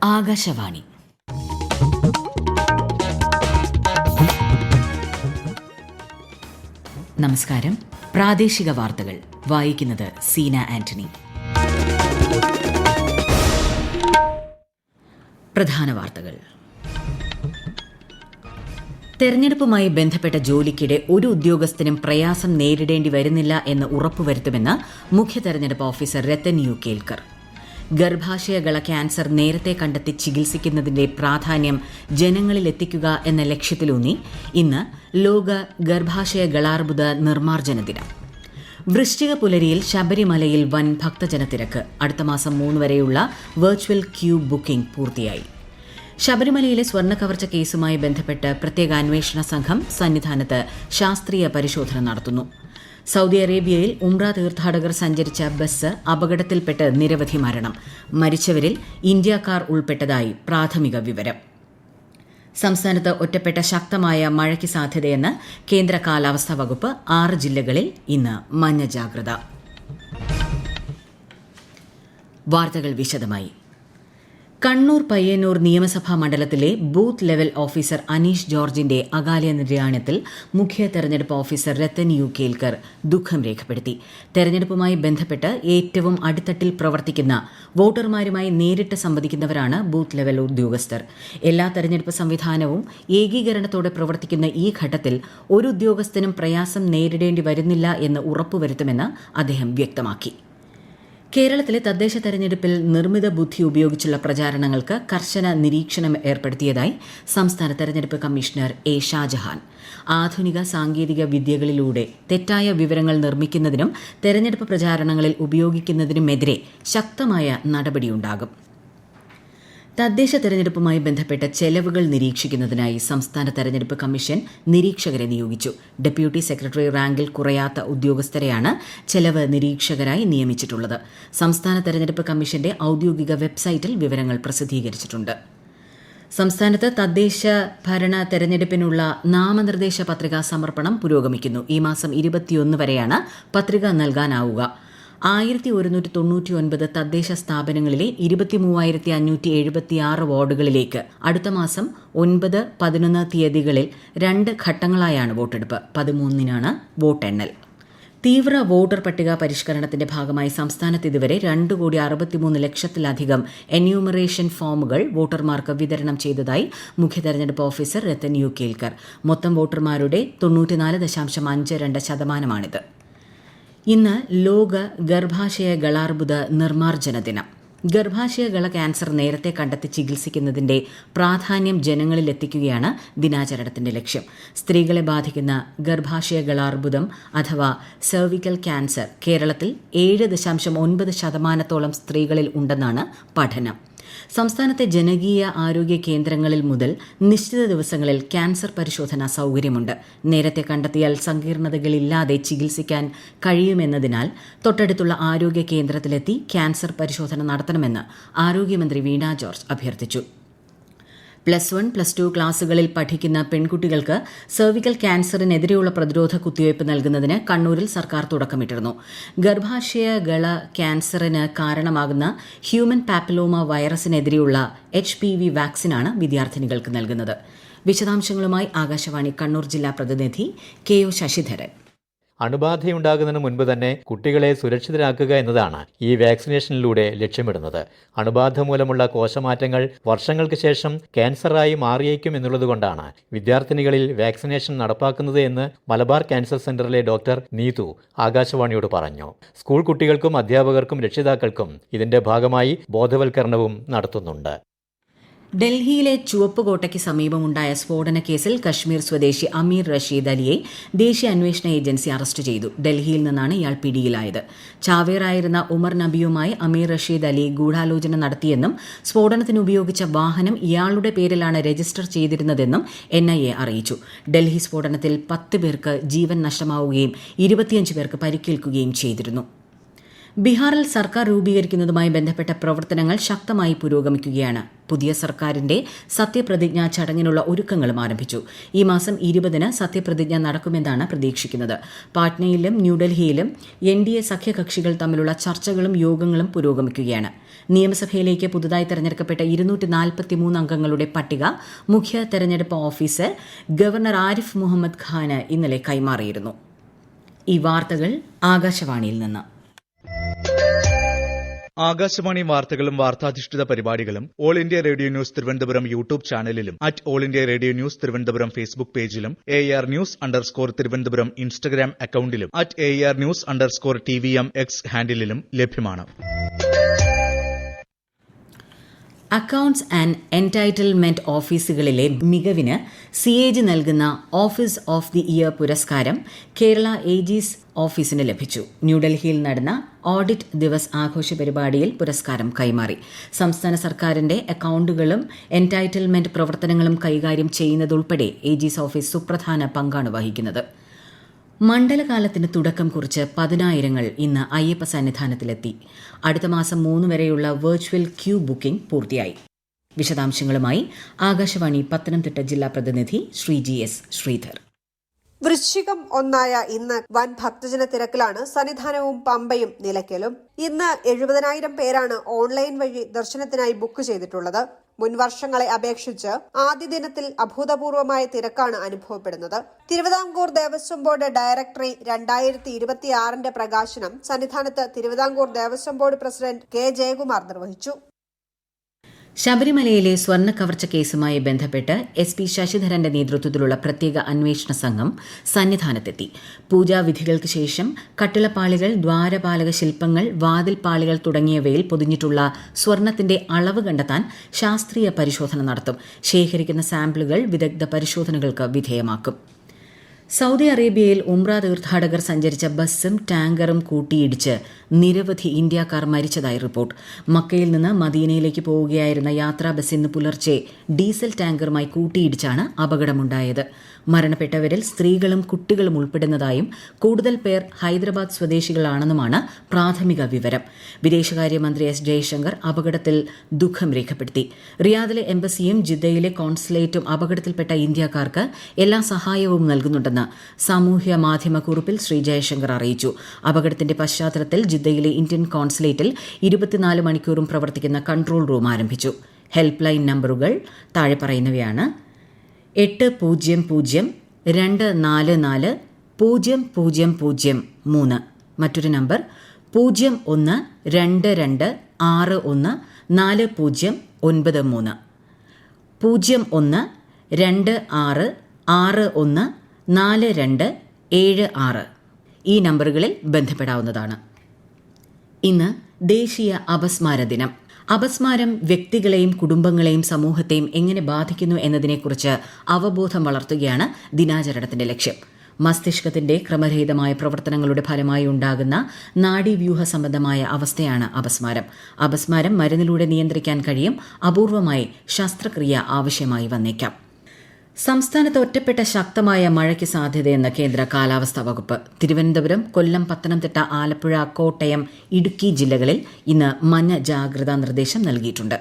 ആകാശവാണി. നമസ്കാരം. പ്രാദേശിക വാർത്തകൾ വായിക്കുന്നത് സീന ആന്റണി. പ്രധാന വാർത്തകൾ. തെരഞ്ഞെടുപ്പുമായി ബന്ധപ്പെട്ട ജോലിക്കിടെ ഒരു ഉദ്യോഗസ്ഥനും പ്രയാസം നേരിടേണ്ടി വരുന്നില്ല എന്ന് ഉറപ്പുവരുത്തുമെന്ന് മുഖ്യ തെരഞ്ഞെടുപ്പ് ഓഫീസർ രത്തൻ യു കേൽക്കർ. ഗർഭാശയഗള ക്യാൻസർ നേരത്തെ കണ്ടെത്തി ചികിത്സിക്കുന്നതിന്റെ പ്രാധാന്യം ജനങ്ങളിലെത്തിക്കുക എന്ന ലക്ഷ്യത്തിലൂന്നി ഇന്ന് ലോക ഗർഭാശയഗളാർബുദ നിർമ്മാർജ്ജന ദിനം. വൃശ്ചിക പുലരിയിൽ ശബരിമലയിൽ വൻ ഭക്തജനത്തിരക്ക്. അടുത്ത മാസം 3 വരെയുള്ള വെർച്വൽ ക്യൂ ബുക്കിംഗ് പൂർത്തിയായി. ശബരിമലയിലെ സ്വർണ്ണ കവർച്ച കേസുമായി ബന്ധപ്പെട്ട് പ്രത്യേക അന്വേഷണ സംഘം സന്നിധാനത്ത് ശാസ്ത്രീയ പരിശോധന നടത്തുന്നു. സൗദി അറേബ്യയിൽ ഉംറ തീർത്ഥാടകർ സഞ്ചരിച്ച ബസ് അപകടത്തിൽപ്പെട്ട് നിരവധി മരണം. മരിച്ചവരിൽ ഇന്ത്യക്കാർ ഉൾപ്പെട്ടതായി പ്രാഥമിക വിവരം. സംസ്ഥാനത്ത് ഒറ്റപ്പെട്ട ശക്തമായ മഴയ്ക്ക് സാധ്യതയെന്ന് കേന്ദ്ര കാലാവസ്ഥാ വകുപ്പ്. 6 ജില്ലകളിൽ ഇന്ന് മഞ്ഞ ജാഗ്രത. വാർത്തകൾ വിശദമായി. കണ്ണൂർ പയ്യന്നൂർ നിയമസഭാ മണ്ഡലത്തിലെ ബൂത്ത് ലെവൽ ഓഫീസർ അനീഷ് ജോർജിന്റെ അകാല നിര്യാണത്തിൽ മുഖ്യ തെരഞ്ഞെടുപ്പ് ഓഫീസർ രത്തൻ യു കേൽക്കർ ദുഃഖം രേഖപ്പെടുത്തി. തെരഞ്ഞെടുപ്പുമായി ബന്ധപ്പെട്ട് ഏറ്റവും അടിത്തട്ടിൽ പ്രവർത്തിക്കുന്ന വോട്ടർമാരുമായി നേരിട്ട് സംവദിക്കുന്നവരാണ് ബൂത്ത് ലെവൽ ഉദ്യോഗസ്ഥർ. എല്ലാ തെരഞ്ഞെടുപ്പ് സംവിധാനവും ഏകീകരണത്തോടെ പ്രവർത്തിക്കുന്ന ഈ ഘട്ടത്തിൽ ഒരു ഉദ്യോഗസ്ഥനും പ്രയാസം നേരിടേണ്ടി വരുന്നില്ല എന്ന് ഉറപ്പുവരുത്തുമെന്ന് അദ്ദേഹം വ്യക്തമാക്കി. കേരളത്തിലെ തദ്ദേശ തെരഞ്ഞെടുപ്പിൽ നിർമ്മിത ബുദ്ധി ഉപയോഗിച്ചുള്ള പ്രചാരണങ്ങൾക്ക് കർശന നിരീക്ഷണം ഏർപ്പെടുത്തിയതായി സംസ്ഥാന തെരഞ്ഞെടുപ്പ് കമ്മീഷണർ എ ഷാജഹാൻ. ആധുനിക സാങ്കേതിക വിദ്യകളിലൂടെ തെറ്റായ വിവരങ്ങൾ നിർമ്മിക്കുന്നതിനും തെരഞ്ഞെടുപ്പ് പ്രചാരണങ്ങളിൽ ഉപയോഗിക്കുന്നതിനുമെതിരെ ശക്തമായ നടപടിയുണ്ടാകും. തദ്ദേശ തെരഞ്ഞെടുപ്പുമായി ബന്ധപ്പെട്ട ചെലവുകൾ നിരീക്ഷിക്കുന്നതിനായി സംസ്ഥാന തെരഞ്ഞെടുപ്പ് കമ്മീഷൻ നിരീക്ഷകരെ നിയോഗിച്ചു. ഡെപ്യൂട്ടി സെക്രട്ടറി റാങ്കിൽ കുറയാത്ത ഉദ്യോഗസ്ഥരെയാണ് ചെലവ് നിരീക്ഷകരായി നിയമിച്ചിട്ടുള്ളത്. സംസ്ഥാന തെരഞ്ഞെടുപ്പ് കമ്മീഷന്റെ ഔദ്യോഗിക വെബ്സൈറ്റിൽ വിവരങ്ങൾ പ്രസിദ്ധീകരിച്ചിട്ടുണ്ട്. സംസ്ഥാനത്ത് തദ്ദേശ ഭരണ തെരഞ്ഞെടുപ്പിനുള്ള നാമനിർദ്ദേശ പത്രികാ സമർപ്പണം പുരോഗമിക്കുന്നു. ഈ മാസം 21 വരെയാണ് പത്രിക നൽകാനാവുക. 1199 തദ്ദേശ സ്ഥാപനങ്ങളിലെ 23,576 വാർഡുകളിലേക്ക് അടുത്ത മാസം 9, 11 തീയതികളിൽ 2 ഘട്ടങ്ങളായാണ് വോട്ടെടുപ്പ്. 13-നാണ് വോട്ടെണ്ണൽ. തീവ്ര വോട്ടർ പട്ടിക പരിഷ്കരണത്തിന്റെ ഭാഗമായി സംസ്ഥാനത്ത് ഇതുവരെ 2,63,00,000-ലധികം എന്യൂമറേഷൻ ഫോമുകൾ വോട്ടർമാർക്ക് വിതരണം ചെയ്തതായി മുഖ്യ തെരഞ്ഞെടുപ്പ് ഓഫീസർ രത്തൻ യു കേൽക്കർ. മൊത്തം വോട്ടർമാരുടെ 94.52%. ഇന്ന് ലോക ഗർഭാശയഗളാർബുദ നിർമ്മാർജ്ജന ദിനം. ഗർഭാശയഗള ക്യാൻസർ നേരത്തെ കണ്ടെത്തി ചികിത്സിക്കുന്നതിന്റെ പ്രാധാന്യം ജനങ്ങളിലെത്തിക്കുകയാണ് ദിനാചരണത്തിന്റെ ലക്ഷ്യം. സ്ത്രീകളെ ബാധിക്കുന്ന ഗർഭാശയഗളാർബുദം അഥവാ സെർവിക്കൽ ക്യാൻസർ കേരളത്തിൽ 7.9% സ്ത്രീകളിൽ ഉണ്ടെന്നാണ് പഠനം. സംസ്ഥാനത്തെ ജനകീയ ആരോഗ്യ കേന്ദ്രങ്ങളിൽ മുതൽ നിശ്ചിത ദിവസങ്ങളിൽ ക്യാൻസർ പരിശോധനാ സൌകര്യമുണ്ട്. നേരത്തെ കണ്ടെത്തിയാൽ സങ്കീർണതകളില്ലാതെ ചികിത്സിക്കാൻ കഴിയുമെന്നതിനാൽ തൊട്ടടുത്തുള്ള ആരോഗ്യ കേന്ദ്രത്തിലെത്തി ക്യാൻസർ പരിശോധന നടത്തണമെന്ന് ആരോഗ്യമന്ത്രി വീണ ജോർജ് അഭ്യർത്ഥിച്ചു. +1, +2 ക്ലാസുകളിൽ പഠിക്കുന്ന പെൺകുട്ടികൾക്ക് സെർവിക്കൽ ക്യാൻസറിനെതിരെയുള്ള പ്രതിരോധ കുത്തിവയ്പ് നൽകുന്നതിന് കണ്ണൂരിൽ സർക്കാർ തുടക്കമിട്ടിരുന്നു. ഗർഭാശയഗള ക്യാൻസറിന് കാരണമാകുന്ന ഹ്യൂമൻ പാപ്പിലോമ വൈറസിനെതിരെയുള്ള HPV വാക്സിനാണ് വിദ്യാർത്ഥിനികൾക്ക് നൽകുന്നത്. വിശദാംശങ്ങളുമായി ആകാശവാണി കണ്ണൂർ ജില്ലാ പ്രതിനിധി KO ശശിധരൻ. അണുബാധയുണ്ടാകുന്നതിന് മുൻപ് തന്നെ കുട്ടികളെ സുരക്ഷിതരാക്കുക എന്നതാണ് ഈ വാക്സിനേഷനിലൂടെ ലക്ഷ്യമിടുന്നത്. അണുബാധ മൂലമുള്ള കോശമാറ്റങ്ങൾ വർഷങ്ങൾക്ക് ശേഷം ക്യാൻസറായി മാറിയേക്കും എന്നുള്ളതുകൊണ്ടാണ് വിദ്യാർത്ഥിനികളിൽ വാക്സിനേഷൻ നടപ്പാക്കുന്നത് എന്ന് മലബാർ ക്യാൻസർ സെന്ററിലെ ഡോക്ടർ നീതു ആകാശവാണിയോട് പറഞ്ഞു. സ്കൂൾ കുട്ടികൾക്കും അധ്യാപകർക്കും രക്ഷിതാക്കൾക്കും ഇതിന്റെ ഭാഗമായി ബോധവൽക്കരണവും നടത്തുന്നുണ്ട്. ഡൽഹിയിലെ ചുവപ്പുകോട്ടയ്ക്ക് സമീപമുണ്ടായ സ്ഫോടന കേസിൽ കശ്മീർ സ്വദേശി അമീർ റഷീദ് അലിയെ ദേശീയ അന്വേഷണ ഏജൻസി അറസ്റ്റ് ചെയ്തു. ഡൽഹിയിൽ നിന്നാണ് ഇയാൾ പിടിയിലായത്. ചാവേറായിരുന്ന ഉമർ നബിയുമായി അമീർ റഷീദ് അലി ഗൂഢാലോചന നടത്തിയെന്നും സ്ഫോടനത്തിന് ഉപയോഗിച്ച വാഹനം ഇയാളുടെ പേരിലാണ് രജിസ്റ്റർ ചെയ്തിരുന്നതെന്നും NIA അറിയിച്ചു. ഡൽഹി സ്ഫോടനത്തിൽ 10 പേർക്ക് ജീവൻ നഷ്ടമാവുകയും 25 പേർക്ക് പരിക്കേൽക്കുകയും ചെയ്തിരുന്നു. ബീഹാറിൽ സർക്കാർ രൂപീകരിക്കുന്നതുമായി ബന്ധപ്പെട്ട പ്രവർത്തനങ്ങൾ ശക്തമായി പുരോഗമിക്കുകയാണ്. പുതിയ സർക്കാരിന്റെ സത്യപ്രതിജ്ഞാ ചടങ്ങിനുള്ള ഒരുക്കങ്ങളും ആരംഭിച്ചു. ഈ മാസം 20-ന് സത്യപ്രതിജ്ഞ നടക്കുമെന്നാണ് പ്രതീക്ഷിക്കുന്നത്. പാട്നയിലും ന്യൂഡൽഹിയിലും NDA സഖ്യകക്ഷികൾ തമ്മിലുള്ള ചർച്ചകളും യോഗങ്ങളും പുരോഗമിക്കുകയാണ്. നിയമസഭയിലേക്ക് പുതുതായി തെരഞ്ഞെടുക്കപ്പെട്ട 243 അംഗങ്ങളുടെ പട്ടിക മുഖ്യ തെരഞ്ഞെടുപ്പ് ഓഫീസർ ഗവർണർ ആരിഫ് മുഹമ്മദ് ഖാന് ഇന്നലെ കൈമാറിയിരുന്നു. ഈ വാർത്തകൾ ആകാശവാണിയിൽ നിന്ന്. ആകാശവാണി വാർത്തകളും വാർത്താധിഷ്ഠിത പരിപാടികളും all India radio news Thiruvananthapuram YouTube ചാനലിലും all India radio news Thiruvananthapuram Facebook പേജിലും AR News_ തിരുവനന്തപുരം ഇൻസ്റ്റഗ്രാം അക്കൌണ്ടിലും AR News_TVM X ഹാൻഡിലും ലഭ്യമാണ്. അക്കൌണ്ട്സ് ആൻഡ് എൻടൈറ്റിൽമെന്റ് ഓഫീസുകളിലെ മികവിന് CAG നൽകുന്ന ഓഫീസ് ഓഫ് ദി ഇയർ പുരസ്കാരം കേരള AG's ഓഫീസിന് ലഭിച്ചു. ന്യൂഡൽഹിയിൽ നടന്ന ഓഡിറ്റ് ദിവസ് ആഘോഷ പരിപാടിയിൽ പുരസ്കാരം കൈമാറി. സംസ്ഥാന സർക്കാരിന്റെ അക്കൌണ്ടുകളും എൻടൈറ്റിൽമെന്റ് പ്രവർത്തനങ്ങളും കൈകാര്യം ചെയ്യുന്നതുൾപ്പെടെ AG's ഓഫീസ് സുപ്രധാന പങ്കാണ് വഹിക്കുന്നത്. മണ്ഡലകാലത്തിന് തുടക്കം കുറിച്ച് 10,000 ഇന്ന് അയ്യപ്പ സന്നിധാനത്തിലെത്തി. അടുത്ത മാസം 3 വരെയുള്ള വെർച്വൽ ക്യൂ ബുക്കിംഗ് പൂർത്തിയായി. വിശദാംശങ്ങളുമായി ആകാശവാണി പത്തനംതിട്ട ജില്ലാ പ്രതിനിധി ശ്രീജി S. ശ്രീധർ. വൃശ്ചികം 1 ഇന്ന് വൻ ഭക്തജന തിരക്കിലാണ് സന്നിധാനവും പമ്പയും നിലയ്ക്കലും. ഇന്ന് 70,000 പേരാണ് ഓൺലൈൻ വഴി ദർശനത്തിനായി ബുക്ക് ചെയ്തിട്ടുള്ളത്. മുൻ വർഷങ്ങളെ അപേക്ഷിച്ച് ആദ്യ ദിനത്തിൽ അഭൂതപൂർവമായ തിരക്കാണ് അനുഭവപ്പെടുന്നത്. തിരുവിതാംകൂർ ദേവസ്വം ബോർഡ് ഡയറക്ടറി 2026 പ്രകാശനം സന്നിധാനത്ത് Thiruvithamkoor Devaswom board president K. Jayakumar നിർവഹിച്ചു. ശബരിമലയിലെ സ്വർണ്ണ കവർച്ച കേസുമായി ബന്ധപ്പെട്ട് SP ശശിധരന്റെ നേതൃത്വത്തിലുള്ള പ്രത്യേക അന്വേഷണ സംഘം സന്നിധാനത്തെത്തി. പൂജാവിധികൾക്ക് ശേഷം കട്ടിളപ്പാളികൾ, ദ്വാരപാലക ശില്പങ്ങൾ, വാതിൽപ്പാളികൾ തുടങ്ങിയവയിൽ പൊതിഞ്ഞിട്ടുള്ള സ്വർണ്ണത്തിന്റെ അളവ് കണ്ടെത്താൻ ശാസ്ത്രീയ പരിശോധന നടത്തും. ശേഖരിക്കുന്ന സാമ്പിളുകൾ വിദഗ്ധ പരിശോധനകൾക്ക് വിധേയമാക്കും. സൌദി അറേബ്യയിൽ ഉംറ തീർത്ഥാടകർ സഞ്ചരിച്ച ബസ്സും ടാങ്കറും കൂട്ടിയിടിച്ച് നിരവധി ഇന്ത്യക്കാർ മരിച്ചതായി റിപ്പോർട്ട്. മക്കയിൽ നിന്ന് മദീനയിലേക്ക് പോവുകയായിരുന്ന യാത്രാ ബസ് ഇന്ന് പുലർച്ചെ ഡീസൽ ടാങ്കറുമായി കൂട്ടിയിടിച്ചാണ് അപകടമുണ്ടായത്. മരണപ്പെട്ടവരിൽ സ്ത്രീകളും കുട്ടികളും ഉൾപ്പെടുന്നതായും കൂടുതൽ പേർ ഹൈദരാബാദ് സ്വദേശികളാണെന്നുമാണ് പ്രാഥമിക വിവരം. വിദേശകാര്യമന്ത്രി S. ജയശങ്കർ അപകടത്തിൽ ദുഃഖം രേഖപ്പെടുത്തി. റിയാദിലെ എംബസിയും ജിദ്ദയിലെ കോൺസുലേറ്റും അപകടത്തിൽപ്പെട്ട ഇന്ത്യക്കാർക്ക് എല്ലാ സഹായവും നൽകുന്നുണ്ടെന്ന് സാമൂഹ്യ മാധ്യമ കുറിപ്പിൽ ശ്രീ ജയശങ്കർ അറിയിച്ചു. അപകടത്തിന്റെ പശ്ചാത്തലത്തിൽ ജിദ്ദയിലെ ഇന്ത്യൻ കോൺസുലേറ്റിൽ 24 മണിക്കൂറും പ്രവർത്തിക്കുന്ന കൺട്രോൾ റൂം ആരംഭിച്ചു. ഹെൽപ്പ് ലൈൻ നമ്പറുകൾ താഴെ പറയുന്നവയാണ്: 800-244-0003. മറ്റൊരു നമ്പർ 01-2261-4093. 01-2661-4276. ഈ നമ്പറുകളിൽ ബന്ധപ്പെടാവുന്നതാണ്. ഇന്ന് ദേശീയ അപസ്മാര ദിനം. അപസ്മാരം വ്യക്തികളെയും കുടുംബങ്ങളെയും സമൂഹത്തെയും എങ്ങനെ ബാധിക്കുന്നു എന്നതിനെക്കുറിച്ച് അവബോധം വളർത്തുകയാണ് ദിനാചരണത്തിന്റെ ലക്ഷ്യം. മസ്തിഷ്കത്തിന്റെ ക്രമരഹിതമായ പ്രവർത്തനങ്ങളുടെ ഫലമായി ഉണ്ടാകുന്ന നാഡീവ്യൂഹ സംബന്ധമായ അവസ്ഥയാണ് അപസ്മാരം. അപസ്മാരം മരുന്നിലൂടെ നിയന്ത്രിക്കാൻ കഴിയും. അപൂർവമായി ശസ്ത്രക്രിയ ആവശ്യമായി വന്നേക്കാം. സംസ്ഥാനത്ത് ഒറ്റപ്പെട്ട ശക്തമായ മഴയ്ക്ക് സാധ്യതയെന്ന് കേന്ദ്ര കാലാവസ്ഥാ വകുപ്പ്. തിരുവനന്തപുരം, കൊല്ലം, പത്തനംതിട്ട, ആലപ്പുഴ, കോട്ടയം, ഇടുക്കി ജില്ലകളിൽ ഇന്ന് മഞ്ഞ ജാഗ്രതാ നിർദ്ദേശം നൽകിയിട്ടുണ്ട്.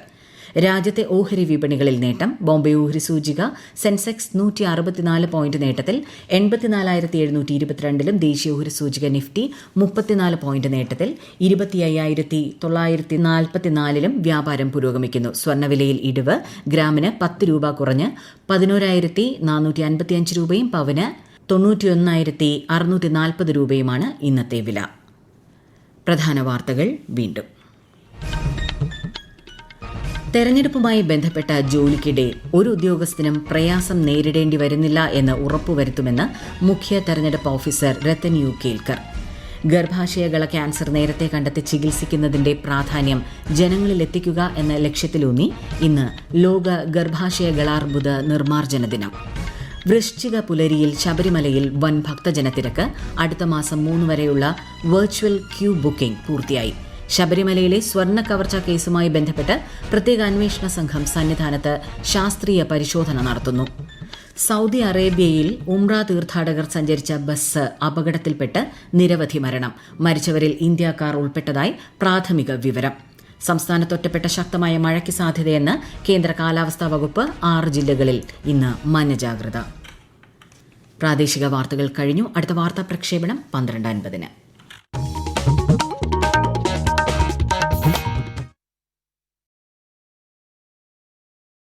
രാജ്യത്തെ ഓഹരി വിപണികളിൽ നേട്ടം. ബോംബെ ഓഹരി സൂചിക സെൻസെക്സ് 164 പോയിന്റ് നേട്ടത്തിൽ 84,722-ലും ദേശീയ ഓഹരി സൂചിക നിഫ്റ്റി 34 പോയിന്റ് നേട്ടത്തിൽ 25,944-ലും വ്യാപാരം പുരോഗമിക്കുന്നു. സ്വർണ്ണവിലയിൽ ഇടിവ്. ഗ്രാമിന് 10 രൂപ കുറഞ്ഞ് 11,455 രൂപയും പവന് 91,640 രൂപയുമാണ് ഇന്നത്തെ വില. പ്രധാന വാർത്തകൾ വീണ്ടും. തെരഞ്ഞെടുപ്പുമായി ബന്ധപ്പെട്ട ജോലിക്കിടെ ഒരു ഉദ്യോഗസ്ഥനും പ്രയാസം നേരിടേണ്ടി വരുന്നില്ല എന്ന് ഉറപ്പുവരുത്തുമെന്ന് മുഖ്യ തെരഞ്ഞെടുപ്പ് ഓഫീസർ രത്തൻ യു കേൽക്കർ. ഗർഭാശയകള ക്യാൻസർ നേരത്തെ കണ്ടെത്തി ചികിത്സിക്കുന്നതിന്റെ പ്രാധാന്യം ജനങ്ങളിലെത്തിക്കുക എന്ന ലക്ഷ്യത്തിലൂന്നി ഇന്ന് ലോക ഗർഭാശയകളാർബുദ നിർമ്മാർജ്ജന ദിനം. വൃശ്ചിക പുലരിയിൽ ശബരിമലയിൽ വൻ ഭക്തജനത്തിരക്ക്. അടുത്ത മാസം 3 വരെയുള്ള വെർച്വൽ ക്യൂ ബുക്കിംഗ് പൂർത്തിയായി. ശബരിമലയിലെ സ്വർണ്ണ കവർച്ചാ കേസുമായി ബന്ധപ്പെട്ട് പ്രത്യേക അന്വേഷണ സംഘം സന്നിധാനത്ത് ശാസ്ത്രീയ പരിശോധന നടത്തുന്നു. സൌദി അറേബ്യയിൽ ഉംറ തീർത്ഥാടകർ സഞ്ചരിച്ച ബസ് അപകടത്തിൽപ്പെട്ട് നിരവധി മരണം. മരിച്ചവരിൽ ഇന്ത്യക്കാർ ഉൾപ്പെട്ടതായി പ്രാഥമിക വിവരം. സംസ്ഥാനത്തൊറ്റപ്പെട്ട ശക്തമായ മഴയ്ക്ക് സാധ്യതയെന്ന് കേന്ദ്ര കാലാവസ്ഥാ വകുപ്പ്. 6 ജില്ലകളിൽ ഇന്ന് മഞ്ഞ ജാഗ്രത. പ്രാദേശിക വാർത്തകൾ കഴിഞ്ഞു. അടുത്ത വാർത്താ പ്രക്ഷേപണം 12:50.